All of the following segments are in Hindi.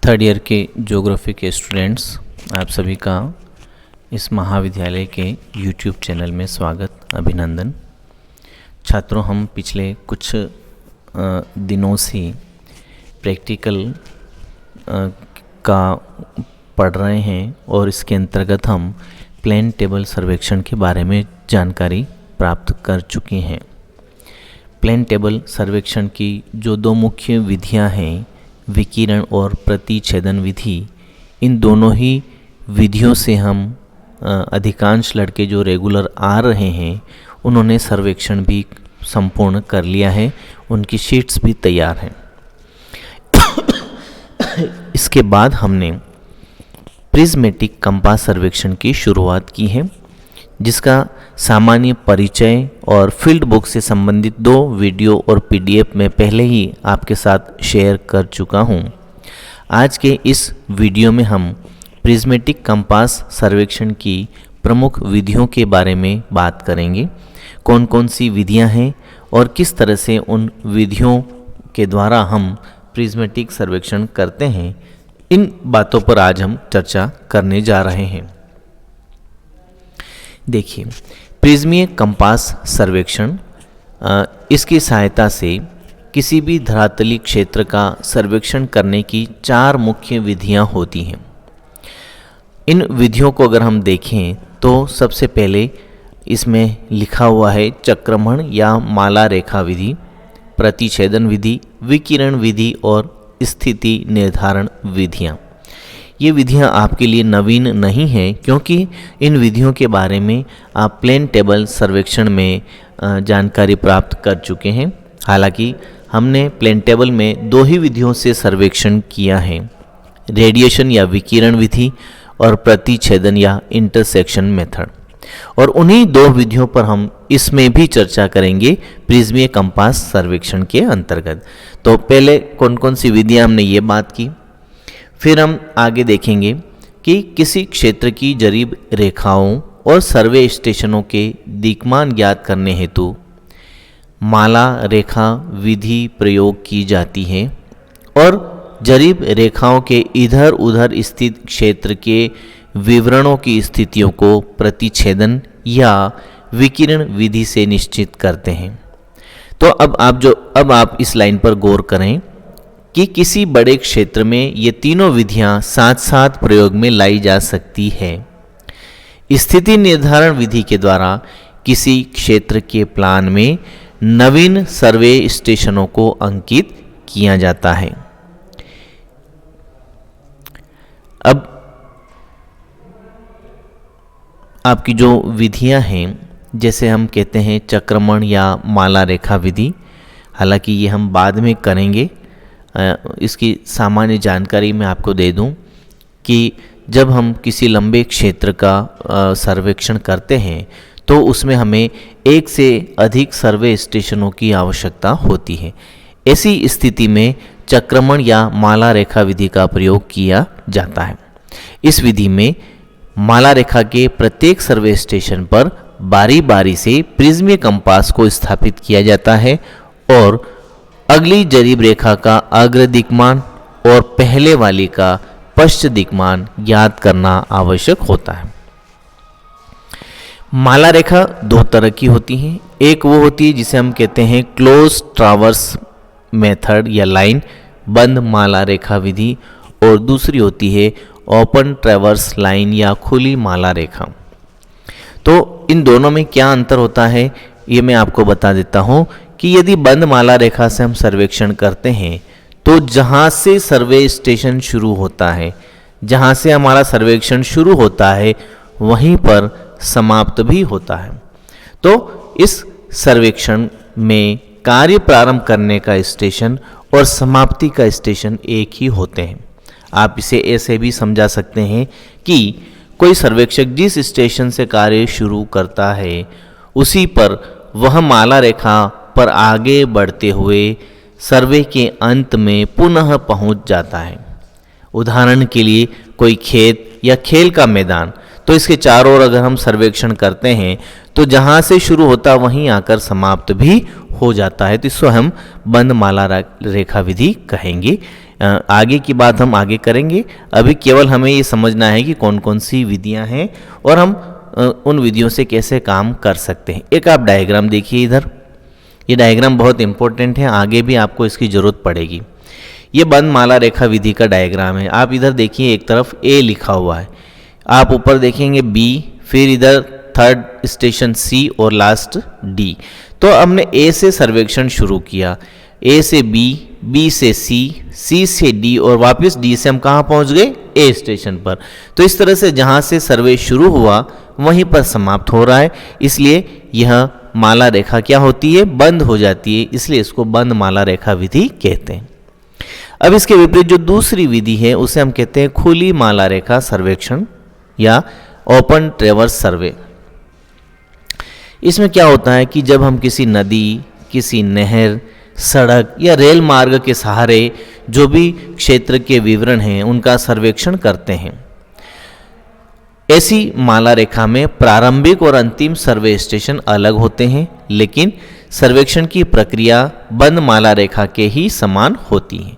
थर्ड ईयर के ज्योग्राफी के स्टूडेंट्स, आप सभी का इस महाविद्यालय के यूट्यूब चैनल में स्वागत, अभिनंदन। छात्रों, हम पिछले कुछ दिनों से प्रैक्टिकल का पढ़ रहे हैं और इसके अंतर्गत हम प्लेन टेबल सर्वेक्षण के बारे में जानकारी प्राप्त कर चुके हैं। प्लेन टेबल सर्वेक्षण की जो दो मुख्य विधियां हैं, विकिरण और प्रतिछेदन विधि, इन दोनों ही विधियों से हम अधिकांश लड़के जो रेगुलर आ रहे हैं उन्होंने सर्वेक्षण भी संपूर्ण कर लिया है, उनकी शीट्स भी तैयार हैं। इसके बाद हमने प्रिज्मेटिक कंपास सर्वेक्षण की शुरुआत की है, जिसका सामान्य परिचय और फील्ड बुक से संबंधित दो वीडियो और पीडीएफ में पहले ही आपके साथ शेयर कर चुका हूं। आज के इस वीडियो में हम प्रिज्मेटिक कंपास सर्वेक्षण की प्रमुख विधियों के बारे में बात करेंगे। कौन कौन सी विधियां हैं और किस तरह से उन विधियों के द्वारा हम प्रिज्मेटिक सर्वेक्षण करते हैं, इन बातों पर आज हम चर्चा करने जा रहे हैं। देखिए, प्रिज्मीय कंपास सर्वेक्षण, इसकी सहायता से किसी भी धरातली क्षेत्र का सर्वेक्षण करने की चार मुख्य विधियां होती हैं। इन विधियों को अगर हम देखें तो सबसे पहले इसमें लिखा हुआ है चक्रमण या माला रेखा विधि, प्रतिछेदन विधि, विकिरण विधि और स्थिति निर्धारण विधियां। ये विधियां आपके लिए नवीन नहीं हैं, क्योंकि इन विधियों के बारे में आप प्लेन टेबल सर्वेक्षण में जानकारी प्राप्त कर चुके हैं। हालांकि हमने प्लेन टेबल में दो ही विधियों से सर्वेक्षण किया है, रेडिएशन या विकिरण विधि और प्रतिछेदन या इंटरसेक्शन मेथड, और उन्हीं दो विधियों पर हम इसमें भी चर्चा करेंगे प्रिज्मीय कंपास सर्वेक्षण के अंतर्गत। तो पहले कौन कौन सी विधियां हमने ये बात की, फिर हम आगे देखेंगे कि किसी क्षेत्र की जरीब रेखाओं और सर्वे स्टेशनों के दिक्मान ज्ञात करने हेतु माला रेखा विधि प्रयोग की जाती है, और जरीब रेखाओं के इधर उधर स्थित क्षेत्र के विवरणों की स्थितियों को प्रतिछेदन या विकिरण विधि से निश्चित करते हैं। तो अब आप इस लाइन पर गौर करें कि किसी बड़े क्षेत्र में ये तीनों विधियां साथ साथ प्रयोग में लाई जा सकती है। स्थिति निर्धारण विधि के द्वारा किसी क्षेत्र के प्लान में नवीन सर्वे स्टेशनों को अंकित किया जाता है। अब आपकी जो विधियां हैं, जैसे हम कहते हैं चक्रमण या माला रेखा विधि, हालांकि ये हम बाद में करेंगे। इसकी सामान्य जानकारी मैं आपको दे दूं कि जब हम किसी लंबे क्षेत्र का सर्वेक्षण करते हैं तो उसमें हमें एक से अधिक सर्वे स्टेशनों की आवश्यकता होती है। ऐसी स्थिति में चक्रमण या माला रेखा विधि का प्रयोग किया जाता है। इस विधि में माला रेखा के प्रत्येक सर्वे स्टेशन पर बारी बारी से प्रिज्मीय कंपास को स्थापित किया जाता है और अगली जरीब रेखा का अग्र दिक्मान और पहले वाली का पश्च दिक्मान ज्ञात करना आवश्यक होता है। माला रेखा दो तरह की होती है। एक वो होती है जिसे हम कहते हैं क्लोज ट्रावर्स मेथड या लाइन, बंद माला रेखा विधि, और दूसरी होती है ओपन ट्रावर्स लाइन या खुली माला रेखा। तो इन दोनों में क्या अंतर होता है, ये मैं आपको बता देता हूँ कि यदि बंद माला रेखा से हम सर्वेक्षण करते हैं तो जहाँ से सर्वे स्टेशन शुरू होता है, जहाँ से हमारा सर्वेक्षण शुरू होता है, वहीं पर समाप्त भी होता है। तो इस सर्वेक्षण में कार्य प्रारंभ करने का स्टेशन और समाप्ति का स्टेशन एक ही होते हैं। आप इसे ऐसे भी समझा सकते हैं कि कोई सर्वेक्षक जिस स्टेशन से कार्य शुरू करता है उसी पर वह माला रेखा पर आगे बढ़ते हुए सर्वे के अंत में पुनः पहुंच जाता है। उदाहरण के लिए कोई खेत या खेल का मैदान, तो इसके चारों ओर अगर हम सर्वेक्षण करते हैं तो जहाँ से शुरू होता वहीं आकर समाप्त भी हो जाता है। तो इसको हम बंद माला रेखा विधि कहेंगे। आगे की बात हम आगे करेंगे। अभी केवल हमें ये समझना है कि कौन कौन सी विधियां हैं और हम उन विधियों से कैसे काम कर सकते हैं। एक आप डायग्राम देखिए इधर, ये डायग्राम बहुत इंपॉर्टेंट है, आगे भी आपको इसकी ज़रूरत पड़ेगी। ये बंद माला रेखा विधि का डायग्राम है। आप इधर देखिए, एक तरफ ए लिखा हुआ है, आप ऊपर देखेंगे बी, फिर इधर थर्ड स्टेशन सी और लास्ट डी। तो हमने ए से सर्वेक्षण शुरू किया, ए से बी, बी से सी, सी से डी और वापस डी से हम कहाँ पहुँच गए, ए स्टेशन पर। तो इस तरह से जहाँ से सर्वे शुरू हुआ वहीं पर समाप्त हो रहा है, इसलिए यह माला रेखा क्या होती है, बंद हो जाती है, इसलिए इसको बंद माला रेखा विधि कहते हैं। अब इसके विपरीत जो दूसरी विधि है उसे हम कहते हैं खुली माला रेखा सर्वेक्षण या ओपन ट्रेवर्स सर्वे। इसमें क्या होता है कि जब हम किसी नदी, किसी नहर, सड़क या रेल मार्ग के सहारे जो भी क्षेत्र के विवरण हैं उनका सर्वेक्षण करते हैं, ऐसी माला रेखा में प्रारंभिक और अंतिम सर्वे स्टेशन अलग होते हैं, लेकिन सर्वेक्षण की प्रक्रिया बंद माला रेखा के ही समान होती है।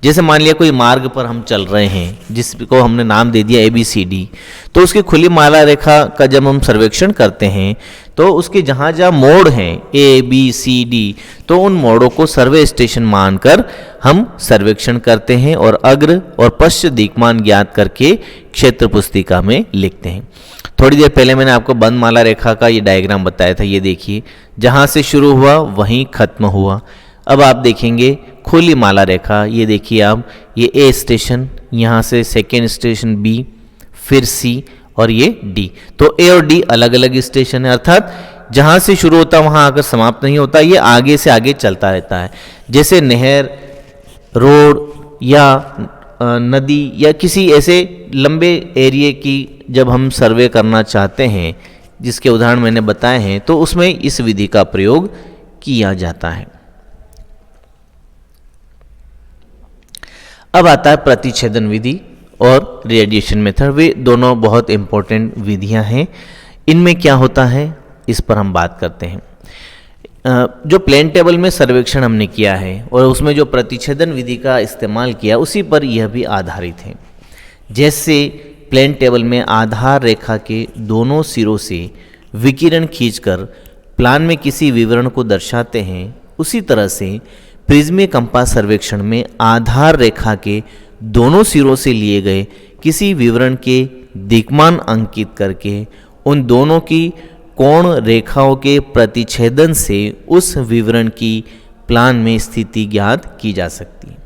जैसे मान लिया कोई मार्ग पर हम चल रहे हैं जिसको हमने नाम दे दिया ABCD, तो उसकी खुली माला रेखा का जब हम सर्वेक्षण करते हैं तो उसके जहाँ जहाँ मोड़ हैं ABCD, तो उन मोड़ों को सर्वे स्टेशन मानकर हम सर्वेक्षण करते हैं और अग्र और पश्च दिक्मान ज्ञात करके क्षेत्र पुस्तिका में लिखते हैं। थोड़ी देर पहले मैंने आपको बंद माला रेखा का ये डायग्राम बताया था, ये देखिए जहाँ से शुरू हुआ वहीं खत्म हुआ। अब आप देखेंगे खुली माला रेखा, ये देखिए आप, ये ए स्टेशन, यहाँ से सेकेंड स्टेशन बी, फिर सी और ये डी। तो ए और डी अलग अलग स्टेशन है, अर्थात जहाँ से शुरू होता वहाँ आकर समाप्त नहीं होता, ये आगे से आगे चलता रहता है। जैसे नहर, रोड या नदी या किसी ऐसे लंबे एरिए की जब हम सर्वे करना चाहते हैं, जिसके उदाहरण मैंने बताए हैं, तो उसमें इस विधि का प्रयोग किया जाता है। अब आता है प्रतिच्छेदन विधि और रेडिएशन मेथड। वे दोनों बहुत इंपॉर्टेंट विधियां हैं। इनमें क्या होता है इस पर हम बात करते हैं। जो प्लेन टेबल में सर्वेक्षण हमने किया है और उसमें जो प्रतिच्छेदन विधि का इस्तेमाल किया उसी पर यह भी आधारित है। जैसे प्लेन टेबल में आधार रेखा के दोनों सिरों से विकिरण खींचकर प्लान में किसी विवरण को दर्शाते हैं, उसी तरह से प्रिज्मीय कंपास सर्वेक्षण में आधार रेखा के दोनों सिरों से लिए गए किसी विवरण के दिक्मान अंकित करके उन दोनों की कोण रेखाओं के प्रतिच्छेदन से उस विवरण की प्लान में स्थिति ज्ञात की जा सकती है।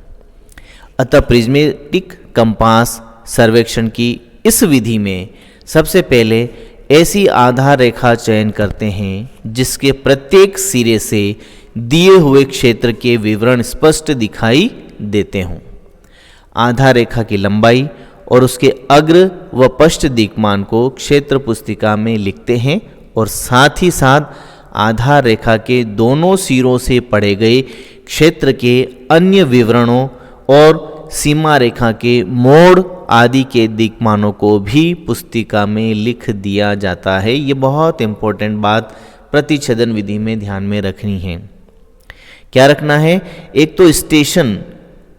अतः प्रिज्मेटिक कंपास सर्वेक्षण की इस विधि में सबसे पहले ऐसी आधार रेखा चयन करते हैं जिसके प्रत्येक सिरे से दिए हुए क्षेत्र के विवरण स्पष्ट दिखाई देते हों। आधार रेखा की लंबाई और उसके अग्र व पश्च दिक्मान को क्षेत्र पुस्तिका में लिखते हैं और साथ ही साथ आधार रेखा के दोनों सिरों से पढ़े गए क्षेत्र के अन्य विवरणों और सीमा रेखा के मोड़ आदि के दिक्मानों को भी पुस्तिका में लिख दिया जाता है। ये बहुत इंपॉर्टेंट बात प्रतिच्छेदन विधि में ध्यान में रखनी है। क्या रखना है? एक तो स्टेशन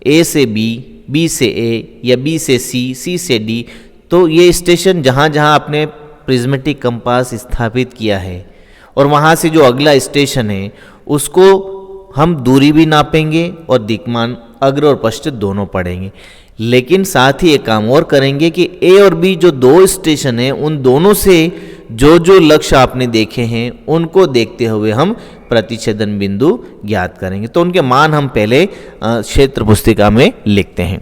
ए से बी, बी से ए या बी से सी, सी से डी, तो ये स्टेशन जहाँ जहाँ आपने प्रिज्मेटिक कंपास स्थापित किया है और वहाँ से जो अगला स्टेशन है उसको हम दूरी भी नापेंगे और दिक्मान अग्र और पश्च दोनों पढ़ेंगे। लेकिन साथ ही एक काम और करेंगे कि ए और बी जो दो स्टेशन हैं उन दोनों से जो जो लक्ष्य आपने देखे हैं उनको देखते हुए हम प्रतिच्छेदन बिंदु ज्ञात करेंगे। तो उनके मान हम पहले क्षेत्र पुस्तिका में लिखते हैं।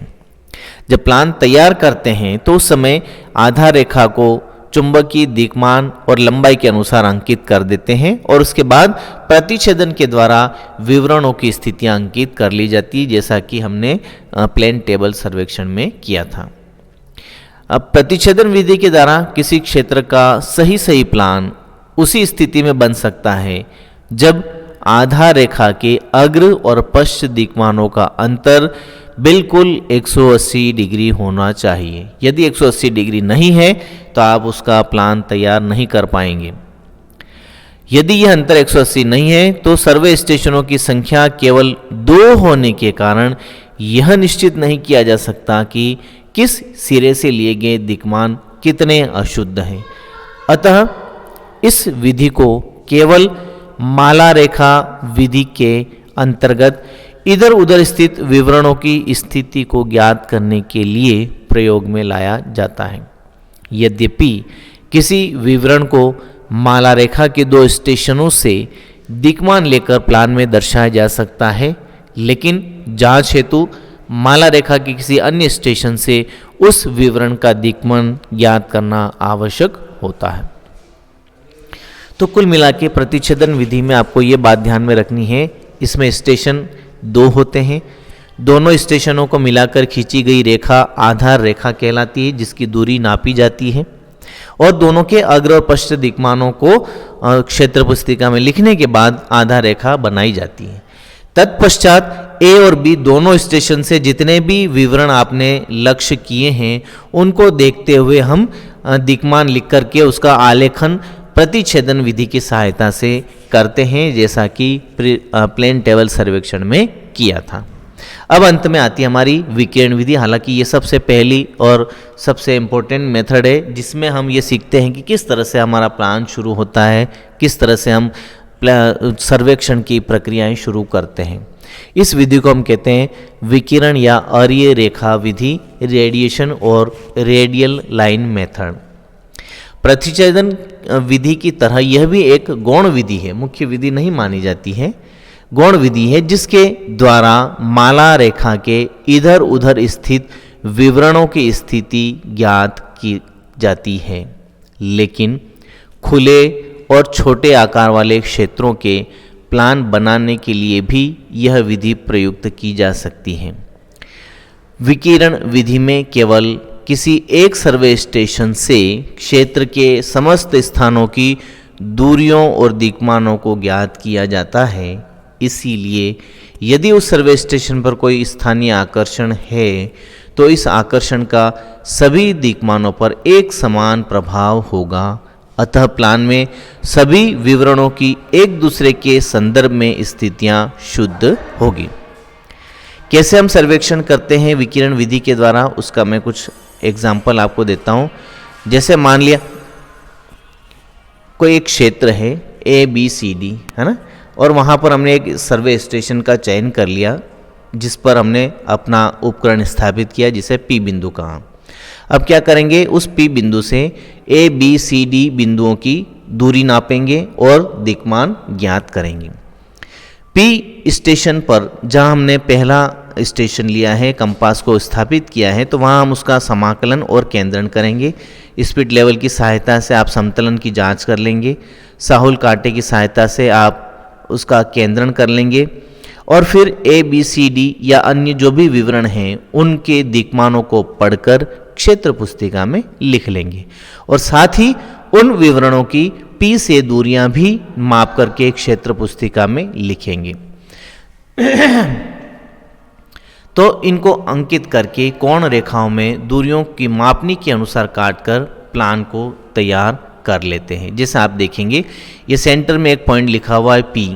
जब प्लान तैयार करते हैं तो उस समय आधार रेखा को चुंबकीय दिक्मान और लंबाई के अनुसार अंकित कर देते हैं और उसके बाद प्रतिच्छेदन के द्वारा विवरणों की स्थितियां अंकित कर ली जाती है, जैसा कि हमने प्लेन टेबल सर्वेक्षण में किया था। अब प्रतिच्छेदन विधि के द्वारा किसी क्षेत्र का सही प्लान उसी स्थिति में बन सकता है जब आधार रेखा के अग्र और पश्च दिक्मानों का अंतर बिल्कुल 180 डिग्री होना चाहिए। यदि 180 डिग्री नहीं है तो आप उसका प्लान तैयार नहीं कर पाएंगे। यदि यह अंतर 180 नहीं है तो सर्वे स्टेशनों की संख्या केवल 2 होने के कारण यह निश्चित नहीं किया जा सकता कि किस सिरे से लिए गए दिक्मान कितने अशुद्ध हैं। अतः इस विधि को केवल माला रेखा विधि के अंतर्गत इधर उधर स्थित विवरणों की स्थिति को ज्ञात करने के लिए प्रयोग में लाया जाता है। यद्यपि किसी विवरण को माला रेखा के 2 स्टेशनों से दिक्मान लेकर प्लान में दर्शाया जा सकता है, लेकिन जांच हेतु माला रेखा के किसी अन्य स्टेशन से उस विवरण का दिक्मान ज्ञात करना आवश्यक होता है। तो कुल मिला के प्रतिच्छेदन विधि में आपको ये बात ध्यान में रखनी है, इसमें स्टेशन 2 होते हैं। दोनों स्टेशनों को मिलाकर खींची गई रेखा आधार रेखा कहलाती है, जिसकी दूरी नापी जाती है, और दोनों के अग्र और पश्च दिक्मानों को क्षेत्र पुस्तिका में लिखने के बाद आधार रेखा बनाई जाती है। तत्पश्चात ए और बी दोनों स्टेशन से जितने भी विवरण आपने लक्ष्य किए हैं उनको देखते हुए हम दिक्मान लिख करके उसका आलेखन प्रतिच्छेदन विधि की सहायता से करते हैं, जैसा कि प्लेन टेबल सर्वेक्षण में किया था। अब अंत में आती है हमारी विकिरण विधि। हालांकि ये सबसे पहली और सबसे इम्पोर्टेंट मेथड है, जिसमें हम ये सीखते हैं कि किस तरह से हमारा प्लान शुरू होता है, किस तरह से हम सर्वेक्षण की प्रक्रियाएं शुरू करते हैं। इस विधि को हम कहते हैं विकिरण या अरीय रेखा विधि, रेडिएशन और रेडियल लाइन मेथड। प्रतिच्छेदन विधि की तरह यह भी एक गौण विधि है, मुख्य विधि नहीं मानी जाती है। गौण विधि है जिसके द्वारा माला रेखा के इधर उधर स्थित विवरणों की स्थिति ज्ञात की जाती है, लेकिन खुले और छोटे आकार वाले क्षेत्रों के प्लान बनाने के लिए भी यह विधि प्रयुक्त की जा सकती है। विकिरण विधि में केवल किसी एक सर्वे स्टेशन से क्षेत्र के समस्त स्थानों की दूरियों और दिक्मानों को ज्ञात किया जाता है। इसीलिए यदि उस सर्वे स्टेशन पर कोई स्थानीय आकर्षण है तो इस आकर्षण का सभी दिक्मानों पर एक समान प्रभाव होगा। अतः प्लान में सभी विवरणों की एक दूसरे के संदर्भ में स्थितियां शुद्ध होगी। कैसे हम सर्वेक्षण करते हैं विकिरण विधि के द्वारा, उसका मैं कुछ एग्जाम्पल आपको देता हूं। जैसे मान लिया कोई एक क्षेत्र है ABCD, है ना, और वहाँ पर हमने एक सर्वे स्टेशन का चयन कर लिया जिस पर हमने अपना उपकरण स्थापित किया, जिसे P बिंदु कहा। अब क्या करेंगे, उस P बिंदु से ABCD बिंदुओं की दूरी नापेंगे और दिक्मान ज्ञात करेंगे। P स्टेशन पर जहाँ हमने पहला स्टेशन लिया है, कंपास को स्थापित किया है, तो वहाँ हम उसका समाकलन और केंद्रण करेंगे। स्पीड लेवल की सहायता से आप समतलन की जांच कर लेंगे, साहुल कांटे की सहायता से आप उसका केंद्रण कर लेंगे, और फिर ABCD या अन्य जो भी विवरण हैं उनके दिक्मानों को पढ़कर क्षेत्र पुस्तिका में लिख लेंगे, और साथ ही उन विवरणों की P से दूरियां भी माप करके क्षेत्र पुस्तिका में लिखेंगे। तो इनको अंकित करके कोण रेखाओं में दूरियों की मापनी के अनुसार काटकर प्लान को तैयार कर लेते हैं। जैसे आप देखेंगे ये सेंटर में एक पॉइंट लिखा हुआ है P,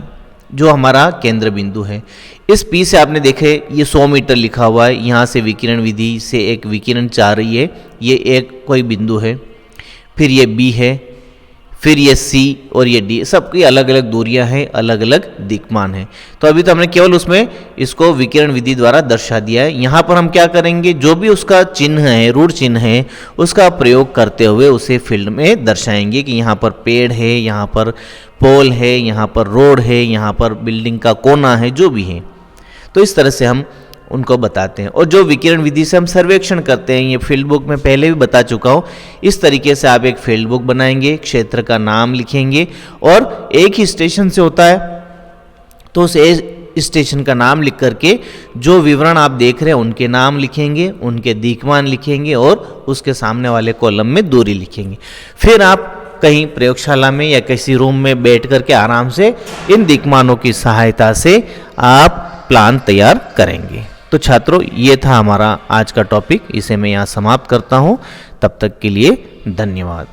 जो हमारा केंद्र बिंदु है। इस P से आपने देखे ये 100 मीटर लिखा हुआ है, यहाँ से विकिरण विधि से एक विकिरण जा रही है, ये एक कोई बिंदु है, फिर ये B है, फिर ये C और ये D, सबकी अलग अलग दूरियां हैं, अलग अलग दिक्मान हैं। तो अभी तो हमने केवल उसमें इसको विकिरण विधि द्वारा दर्शा दिया है। यहाँ पर हम क्या करेंगे, जो भी उसका चिन्ह है, रूढ़ चिन्ह है, उसका प्रयोग करते हुए उसे फील्ड में दर्शाएंगे कि यहाँ पर पेड़ है, यहाँ पर पोल है, यहाँ पर रोड है, यहाँ पर बिल्डिंग का कोना है, जो भी है। तो इस तरह से हम उनको बताते हैं। और जो विकिरण विधि से हम सर्वेक्षण करते हैं, ये फील्ड बुक में पहले भी बता चुका हूँ। इस तरीके से आप एक फील्ड बुक बनाएंगे, क्षेत्र का नाम लिखेंगे, और एक ही स्टेशन से होता है तो उस स्टेशन का नाम लिख करके जो विवरण आप देख रहे हैं उनके नाम लिखेंगे, उनके दिक्मान लिखेंगे, और उसके सामने वाले कॉलम में दूरी लिखेंगे। फिर आप कहीं प्रयोगशाला में या किसी रूम में बैठ करके आराम से इन दिक्मानों की सहायता से आप प्लान तैयार करेंगे। तो छात्रों, ये था हमारा आज का टॉपिक, इसे मैं यहाँ समाप्त करता हूँ। तब तक के लिए धन्यवाद।